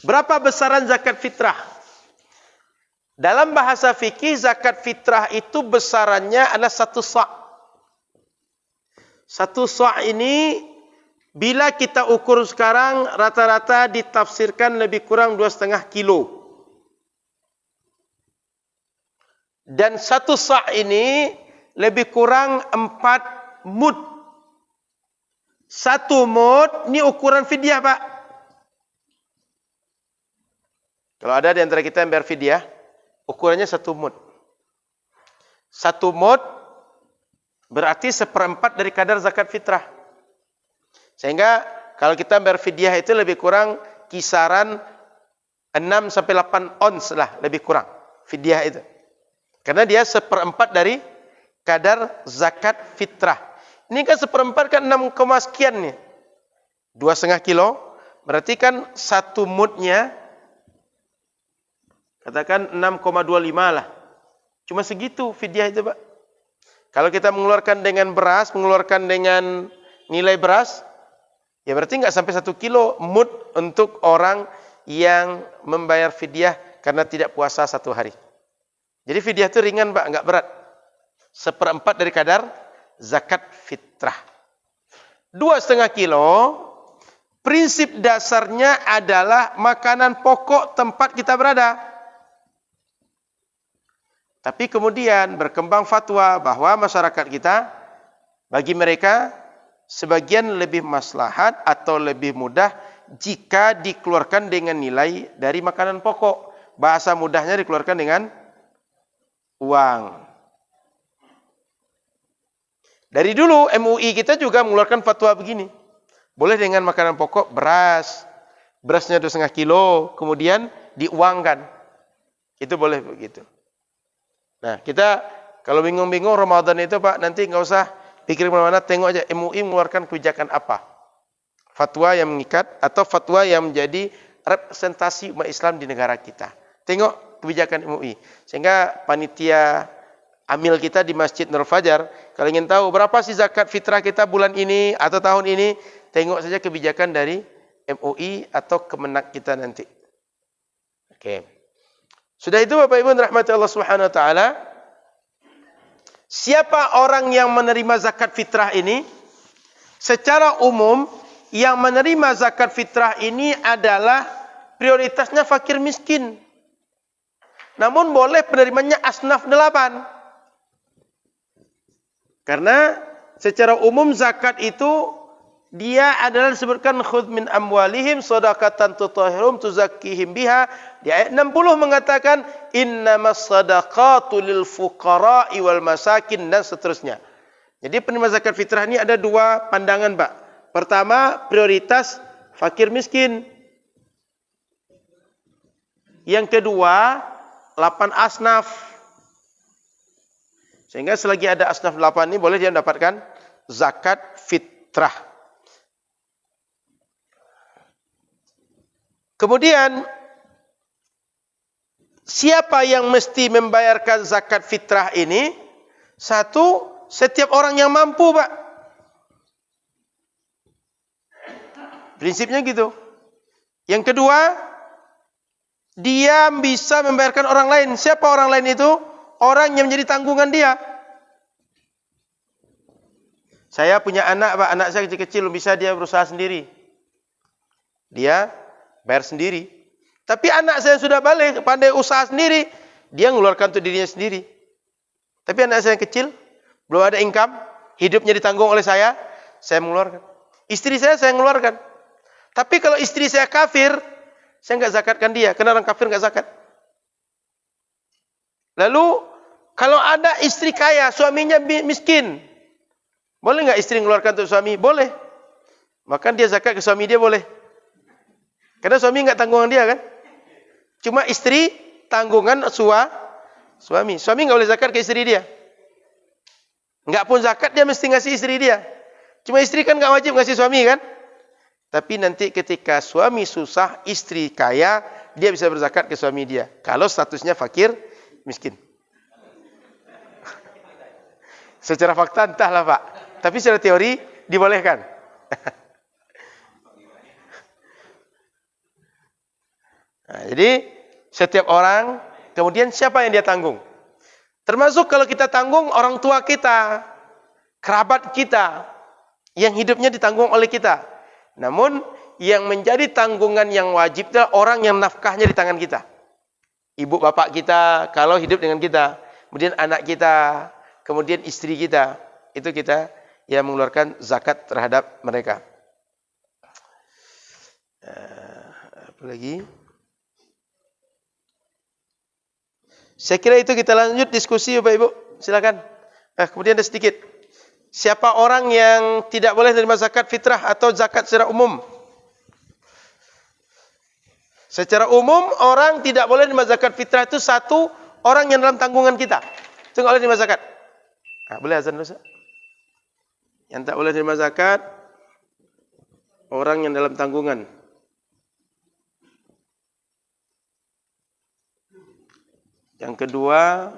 Berapa besaran zakat fitrah? Dalam bahasa fikih, zakat fitrah itu besarannya adalah 1 sa'. 1 sa' ini bila kita ukur sekarang rata-rata ditafsirkan lebih kurang 2,5 kilo. Dan 1 sa' ini lebih kurang 4 mud. 1 mud ini ukuran fidyah, Pak. Kalau ada di antara kita yang bayar fidyah, ukurannya 1 mud. 1 mud Berarti 1/4 dari kadar zakat fitrah. Sehingga kalau kita berfidyah itu lebih kurang kisaran 6 sampai 8 ons lah, lebih kurang fidyah itu. Karena dia 1/4 dari kadar zakat fitrah. Ini kan 1/4 kan 6, sekian nih. 2,5 kilo, berarti kan 1 mudnya katakan 6,25 lah. Cuma segitu fidyah itu, Pak. Kalau kita mengeluarkan dengan beras, mengeluarkan dengan nilai beras, ya berarti nggak sampai 1 kilo mud untuk orang yang membayar fidyah karena tidak puasa 1 hari. Jadi fidyah itu ringan, Pak, nggak berat. 1/4 dari kadar zakat fitrah. 2,5 kilo, prinsip dasarnya adalah makanan pokok tempat kita berada. Tapi kemudian berkembang fatwa bahwa masyarakat kita, bagi mereka, sebagian lebih maslahat atau lebih mudah jika dikeluarkan dengan nilai dari makanan pokok. Bahasa mudahnya dikeluarkan dengan uang. Dari dulu MUI kita juga mengeluarkan fatwa begini. Boleh dengan makanan pokok beras. Berasnya 2,5 kilo, kemudian diuangkan. Itu boleh begitu. Nah, kita kalau bingung-bingung Ramadan itu, Pak, nanti nggak usah pikir kemana-mana, tengok aja MUI mengeluarkan kebijakan apa. Fatwa yang mengikat atau fatwa yang menjadi representasi umat Islam di negara kita. Tengok kebijakan MUI. Sehingga panitia amil kita di Masjid Nur Fajar, kalau ingin tahu berapa sih zakat fitrah kita bulan ini atau tahun ini, tengok saja kebijakan dari MUI atau Kemenak kita nanti. Oke. Sudah itu Bapak Ibu rahmati Allah Subhanahu wa taala. Siapa orang yang menerima zakat fitrah ini? Secara umum yang menerima zakat fitrah ini adalah prioritasnya fakir miskin. Namun boleh penerimanya asnaf 8. Karena secara umum zakat itu dia adalah disebutkan khudh min amwalihim shadaqatan tutahhirum tuzakkihim biha. Di ayat 60 mengatakan innamas shadaqatu lil fuqara'i wal masakin dan seterusnya. Jadi penerima zakat fitrah ini ada 2 pandangan, Pak. Pertama, prioritas fakir miskin. Yang kedua, 8 asnaf. Sehingga selagi ada asnaf 8 ini boleh dia mendapatkan zakat fitrah. Kemudian, siapa yang mesti membayarkan zakat fitrah ini? 1, setiap orang yang mampu, Pak. Prinsipnya gitu. Yang kedua, dia bisa membayarkan orang lain. Siapa orang lain itu? Orang yang menjadi tanggungan dia. Saya punya anak, Pak. Anak saya kecil-kecil, bisa dia berusaha sendiri. Dia bayar sendiri. Tapi anak saya sudah balik, pandai usaha sendiri, dia mengeluarkan untuk dirinya sendiri. Tapi anak saya yang kecil, belum ada income, hidupnya ditanggung oleh saya mengeluarkan. Istri saya mengeluarkan. Tapi kalau istri saya kafir, saya enggak zakatkan dia, karena orang kafir enggak zakat. Lalu, kalau ada istri kaya, suaminya miskin, boleh enggak istri mengeluarkan untuk suami? Boleh. Maka dia zakat ke suami dia boleh. Karena suami enggak tanggungan dia kan? Cuma istri tanggungan suami. Suami enggak boleh zakat ke istri dia. Enggak pun zakat dia mesti ngasih istri dia. Cuma istri kan enggak wajib ngasih suami kan? Tapi nanti ketika suami susah, istri kaya, dia bisa berzakat ke suami dia. Kalau statusnya fakir, miskin. Secara fakta entahlah, Pak. Tapi secara teori dibolehkan. Nah, jadi setiap orang, kemudian siapa yang dia tanggung? Termasuk kalau kita tanggung orang tua kita, kerabat kita, yang hidupnya ditanggung oleh kita. Namun yang menjadi tanggungan yang wajib adalah orang yang nafkahnya di tangan kita. Ibu bapak kita kalau hidup dengan kita, kemudian anak kita, kemudian istri kita, itu kita yang mengeluarkan zakat terhadap mereka. Apa lagi? Saya kira itu kita lanjut diskusi Bapak Ibu. Silakan. Kemudian ada sedikit. siapa orang yang tidak boleh menerima zakat fitrah atau zakat secara umum? Secara umum, orang tidak boleh menerima zakat fitrah itu satu orang yang dalam tanggungan kita. Itu nggak boleh menerima zakat. Nah, boleh azan dulu, Ustaz? Yang tak boleh menerima zakat, orang yang dalam tanggungan. Yang kedua,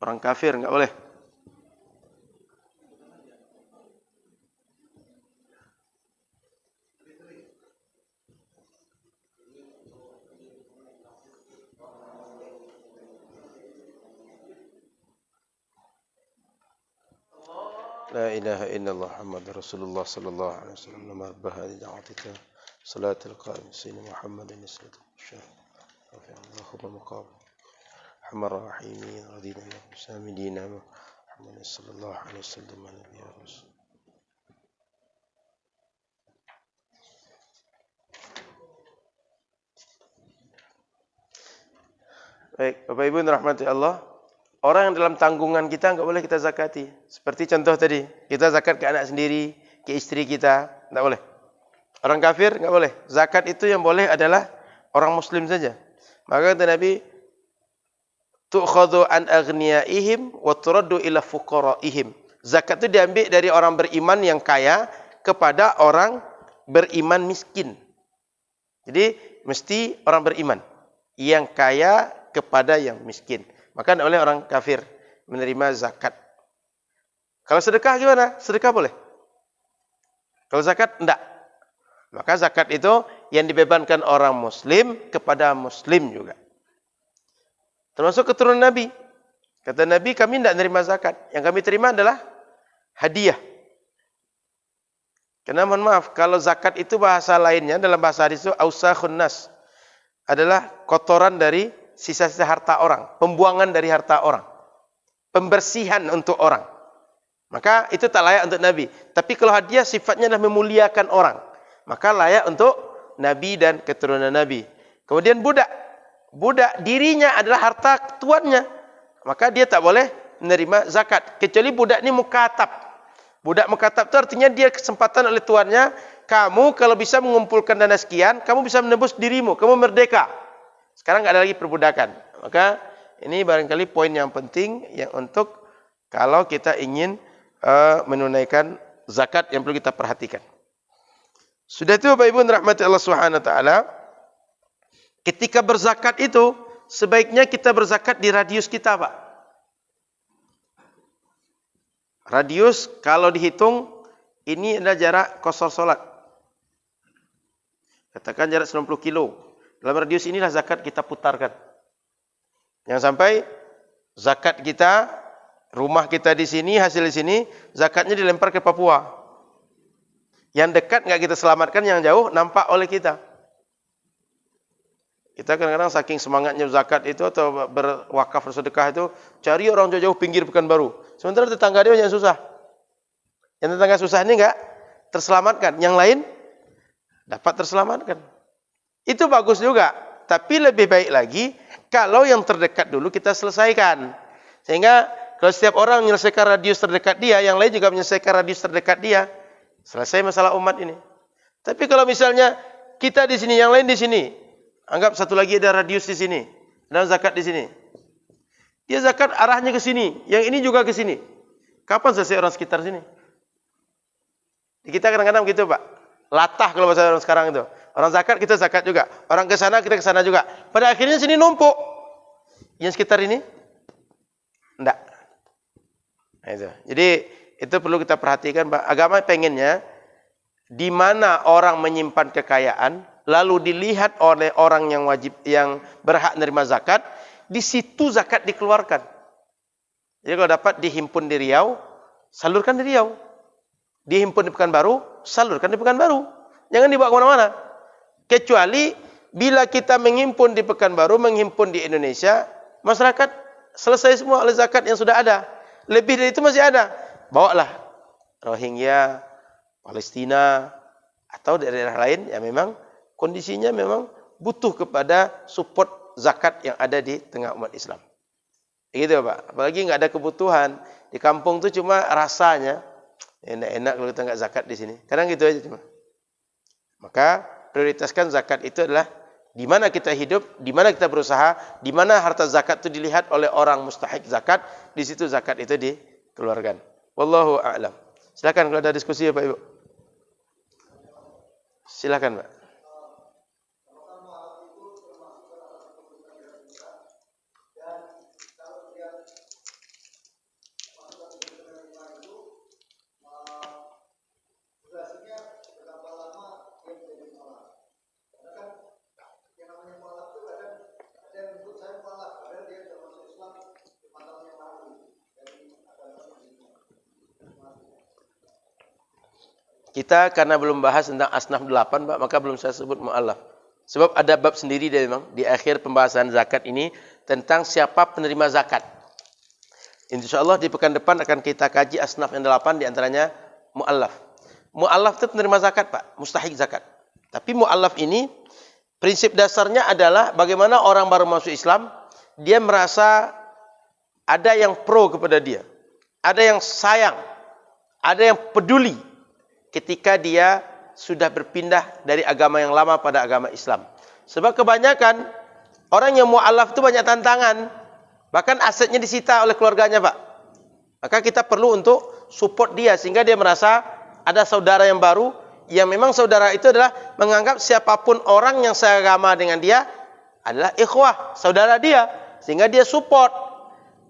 orang kafir nggak boleh. La ilaha illallah Muhammadur Rasulullah sallallahu alaihi wasallam. Nama bahadi da'atika salatul qa'im sayyidina Muhammadin sallallahu alaihi wasallam. Allahumma maqam Muhammad rahimin radina samidina Muhammad sallallahu alaihi wasallam nabiyya rasul. Baik, Bapak Ibu rahmati Allah. Orang yang dalam tanggungan kita enggak boleh kita zakati. Seperti contoh tadi, kita zakat ke anak sendiri, ke istri kita, enggak boleh. Orang kafir enggak boleh. Zakat itu yang boleh adalah orang muslim saja. Maka kata Nabi, tu'khadhu an aghniyaihim wa turaddu ila fuqaraihim. Zakat itu diambil dari orang beriman yang kaya kepada orang beriman miskin. Jadi mesti orang beriman yang kaya kepada yang miskin. Maka tidak boleh orang kafir menerima zakat. Kalau sedekah gimana? Sedekah boleh. Kalau zakat enggak. Maka zakat itu yang dibebankan orang muslim kepada muslim juga. Termasuk keturunan Nabi. Kata Nabi, kami tidak menerima zakat. Yang kami terima adalah hadiah. Karena mohon maaf, kalau zakat itu bahasa lainnya, dalam bahasa hadis itu, ausakhun nas. Adalah kotoran dari sisa-sisa harta orang. Pembuangan dari harta orang. Pembersihan untuk orang. Maka itu tak layak untuk Nabi. Tapi kalau hadiah sifatnya adalah memuliakan orang. Maka layak untuk Nabi dan keturunan Nabi. Kemudian budak. Budak dirinya adalah harta tuannya. Maka dia tak boleh menerima zakat. Kecuali budak ini mukatab. Budak mukatab itu artinya dia kesempatan oleh tuannya. Kamu kalau bisa mengumpulkan dana sekian, kamu bisa menebus dirimu. Kamu merdeka. Sekarang nggak ada lagi perbudakan. Maka ini barangkali poin yang penting yang untuk kalau kita ingin menunaikan zakat yang perlu kita perhatikan. Sudah itu Bapak Ibu rahmati Allah Subhanahu wa taala, ketika berzakat itu sebaiknya kita berzakat di radius kita, Pak. Radius kalau dihitung ini adalah jarak qasar salat. Katakan jarak 90 kilo. Dalam radius inilah zakat kita putarkan. Jangan sampai zakat kita, rumah kita di sini, hasil di sini, zakatnya dilempar ke Papua. Yang dekat enggak kita selamatkan, yang jauh nampak oleh kita. Kita kadang-kadang saking semangatnya zakat itu atau berwakaf bersedekah itu, cari orang jauh-jauh pinggir Pekanbaru. Sementara tetangga dia yang susah. Yang tetangga susah ini enggak terselamatkan, yang lain dapat terselamatkan. Itu bagus juga, tapi lebih baik lagi kalau yang terdekat dulu kita selesaikan. Sehingga kalau setiap orang menyelesaikan radius terdekat dia, yang lain juga menyelesaikan radius terdekat dia, selesai masalah umat ini. Tapi kalau misalnya kita di sini, yang lain di sini, anggap satu lagi ada radius di sini, dan zakat di sini. Dia zakat arahnya ke sini, yang ini juga ke sini. Kapan selesai orang sekitar sini? Kita kadang-kadang begitu, Pak. Latah kalau bahasa orang sekarang itu. Orang zakat kita zakat juga. Orang ke sana kita ke sana juga. Pada akhirnya sini numpuk. Yang sekitar ini enggak. Nah, itu. Jadi itu perlu kita perhatikan, Pak. Agama pengennya di mana orang menyimpan kekayaan lalu dilihat oleh orang yang wajib yang berhak menerima zakat, di situ zakat dikeluarkan. Jadi kalau dapat dihimpun di Riau, salurkan di Riau. Dihimpun di Pekanbaru, salurkan di Pekanbaru. Jangan dibawa ke mana-mana. Kecuali bila kita menghimpun di Pekanbaru, menghimpun di Indonesia, masyarakat selesai semua oleh zakat yang sudah ada. Lebih dari itu masih ada. Bawalah Rohingya, Palestina, atau daerah lain yang memang kondisinya memang butuh kepada support zakat yang ada di tengah umat Islam. Gitu Pak. Apalagi nggak ada kebutuhan. Di kampung tuh cuma rasanya enak-enak kalau kita nggak zakat di sini. Kadang gitu aja cuma. Maka prioritaskan zakat itu adalah di mana kita hidup, di mana kita berusaha, di mana harta zakat itu dilihat oleh orang mustahik zakat, di situ zakat itu dikeluarkan. Wallahu a'lam. Silakan kalau ada diskusi ya Pak Ibu. Silakan Pak. Kita karena belum bahas tentang asnaf 8 Pak, maka belum saya sebut mu'allaf. Sebab ada bab sendiri dia memang di akhir pembahasan zakat ini tentang siapa penerima zakat. InsyaAllah di pekan depan akan kita kaji asnaf yang 8 di antaranya mu'allaf. Mu'allaf itu penerima zakat Pak, mustahik zakat. Tapi mu'allaf ini prinsip dasarnya adalah bagaimana orang baru masuk Islam, dia merasa ada yang pro kepada dia, ada yang sayang, ada yang peduli ketika dia sudah berpindah dari agama yang lama pada agama Islam. Sebab kebanyakan orang yang mu'allaf itu banyak tantangan. Bahkan asetnya disita oleh keluarganya Pak. Maka kita perlu untuk support dia sehingga dia merasa ada saudara yang baru. Yang memang saudara itu adalah menganggap siapapun orang yang seagama dengan dia adalah ikhwah, saudara dia. Sehingga dia support.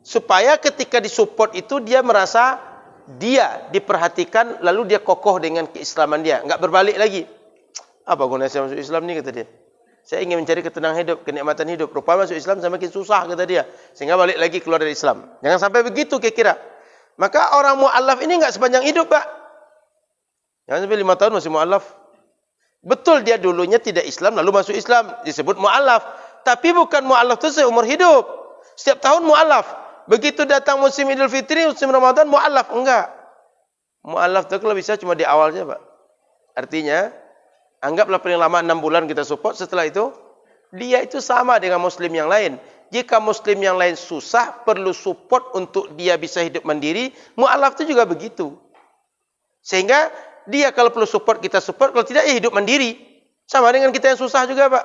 Supaya ketika disupport itu dia merasa dia diperhatikan, lalu dia kokoh dengan keislaman dia, enggak berbalik lagi. Apa gunanya saya masuk Islam ni, kata dia. Saya ingin mencari ketenangan hidup, kenikmatan hidup. Rupanya masuk Islam semakin susah, kata dia. Sehingga balik lagi keluar dari Islam. Jangan sampai begitu kira-kira. Maka orang mu'allaf ini enggak sepanjang hidup Pak. Jangan sampai 5 tahun masih mu'allaf. Betul dia dulunya tidak Islam lalu masuk Islam, disebut mu'allaf. Tapi bukan mu'allaf itu seumur hidup. Setiap tahun mu'allaf. Begitu datang musim Idul Fitri, musim Ramadan, mu'allaf. Enggak. Mu'allaf itu kalau bisa cuma di awalnya Pak. Artinya, anggaplah paling lama 6 bulan kita support. Setelah itu, dia itu sama dengan muslim yang lain. Jika muslim yang lain susah, perlu support untuk dia bisa hidup mandiri. Mu'allaf itu juga begitu. Sehingga, dia kalau perlu support, kita support. Kalau tidak, ya hidup mandiri. Sama dengan kita yang susah juga Pak.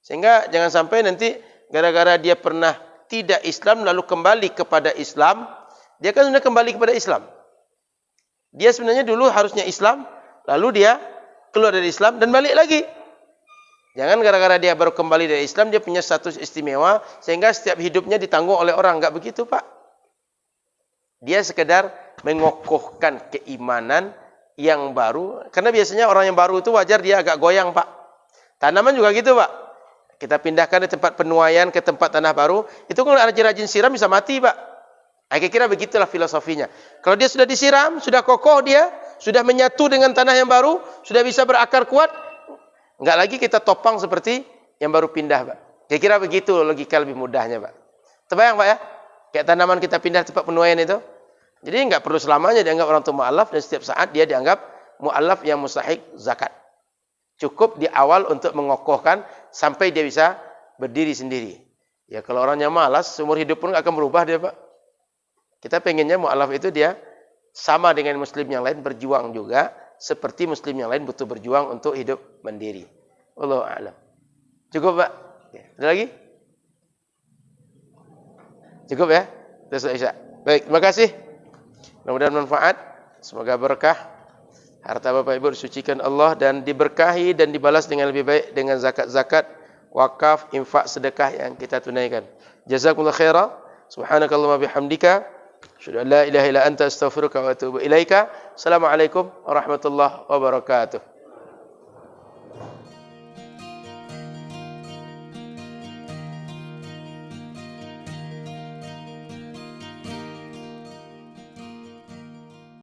Sehingga, jangan sampai nanti, gara-gara dia pernah tidak Islam lalu kembali kepada Islam, dia kan sudah kembali kepada Islam. Dia sebenarnya dulu harusnya Islam, lalu dia keluar dari Islam dan balik lagi. Jangan gara-gara dia baru kembali dari Islam, dia punya status istimewa, sehingga setiap hidupnya ditanggung oleh orang. Enggak begitu Pak. Dia sekedar mengokohkan keimanan yang baru. Karena biasanya orang yang baru itu wajar dia agak goyang Pak. Tanaman juga gitu Pak. Kita pindahkan di tempat penuaian ke tempat tanah baru, itu kalau rajin-rajin siram bisa mati Pak. Kira-kira begitulah filosofinya. Kalau dia sudah disiram, sudah kokoh dia, sudah menyatu dengan tanah yang baru, sudah bisa berakar kuat, enggak lagi kita topang seperti yang baru pindah Pak. Kira-kira begitu logika lebih mudahnya Pak. Terbayang Pak ya? Kayak tanaman kita pindah tempat penuaian itu. Jadi enggak perlu selamanya dianggap orang itu mu'allaf, dan setiap saat dia dianggap mu'allaf yang mustahik zakat. Cukup di awal untuk mengokohkan sampai dia bisa berdiri sendiri. Ya kalau orangnya malas, seumur hidup pun akan berubah dia Pak. Kita pengennya mu'allaf itu dia sama dengan muslim yang lain, berjuang juga seperti muslim yang lain butuh berjuang untuk hidup mandiri. Wallahu a'lam. Cukup Pak? Ada lagi? Cukup ya? Sudah Isya. Baik, terima kasih. Mudah-mudahan manfaat. Semoga berkah. Harta Bapak Ibu disucikan Allah dan diberkahi dan dibalas dengan lebih baik dengan zakat-zakat, wakaf, infak, sedekah yang kita tunaikan. Jazakumullah khairan. Subhanakallahumma bihamdika, asyhadu an la ilaha illa anta, astaghfiruka wa atubu ilaika. Assalamualaikum warahmatullahi wabarakatuh.